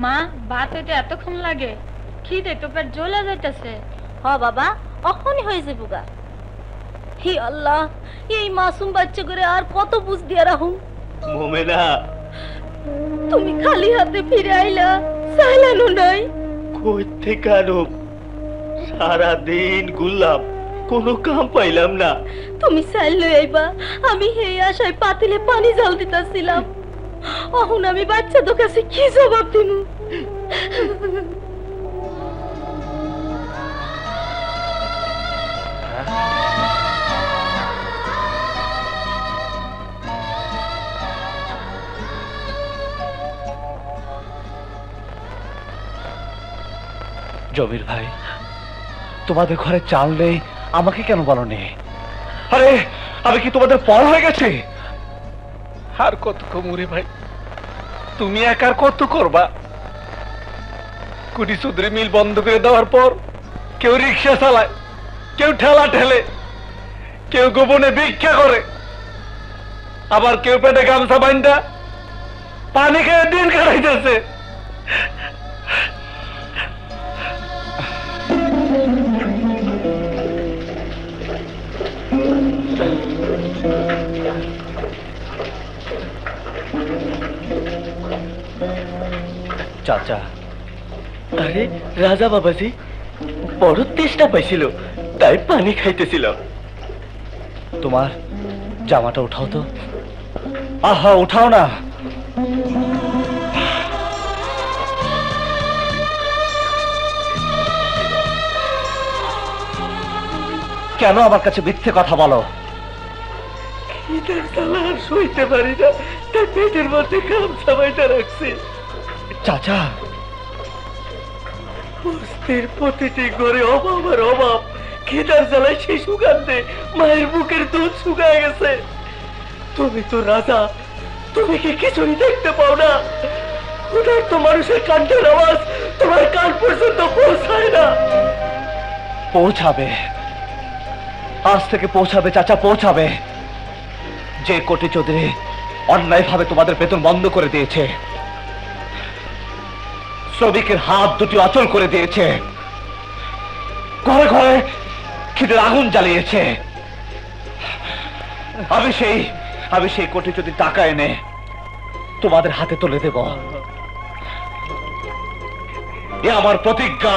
মা ভাত হইতে এতক্ষণ লাগে? খিদে তো পেট জ্বলে যাইতেছে। হ বাবা, অখনই হয়ে যাবো গা। হি আল্লাহ, এই মাসুম বাচ্চা করে আর কত বুঝ দিয়া রাহুম। মোমেনা, তুমি খালি হাতে ফিরে আইলা, সাইলানো নাই। কই থেকে আনো? সারাদিন ঘুরলাম, কোনো কাম পাইলাম না। তুমি সাইল লই আইবা, আমি এই আশায় পাতিলে পানি জাল দিতাছিলাম। এখন আমি বাচ্চা তো কাছে কি জবাব দিমু? জমির ভাই, তোমাদের ঘরে চাল নেই, আমাকে কেন বলনি? আরে আমি কি তোমাদের পর হয়ে গেছে? আর কত কমুরে ভাই, তুমি একার কত করবা? কুটি সুদরি মিল বন্ধ করে দেওয়ার পর কেউ রিক্সা চালায়, কেউ ঠেলা ঠেলে, কেউ গোপনে ভিক্ষা করে, আবার কেউ পেটে গামছা বাইন্দা পানি খেয়ে দিন কাটাইতেছে। চাচা, আরে রাজা বাবাজি বড় তেষ্টা পাইছিল, তাই পানি খাইতেছিল। তোমার জামাটা উঠাও তো। আহা, উঠাও না। কেন আমার কাছে মিথ্যে কথা বলো? খিদের জ্বালা আর সইতে পারি না, তাই পেটের মধ্যে গামছা বাইটা রাখছি। চাচা, বস্তির প্রতিটি ঘরে অভাব আর অভাব। খিদার জ্বালায় শিশু কান্দে, মায়ের বুকের দুধ শুকায় গেছে। তুমি তো রাজা, তুমি কি কিছুই দেখতে পাও না? ওটার তো মানুষের কান্দের আওয়াজ তোমার কান পর্যন্ত পৌঁছায় না। পৌঁছাবে, আজ থেকে পৌঁছাবে চাচা, পৌঁছাবে। যে কোটি চৌধুরী অন্যায়ভাবে তোমাদের বেতন বন্ধ করে দিয়েছে, শ্রমিকের হাত দুটি অচল করে দিয়েছে, ঘরে ঘরে খিদের আগুন জ্বালিয়েছে, আমি সেই কোটি যদি টাকা এনে তোমাদের হাতে তুলে দেব। এ আমার প্রতিজ্ঞা।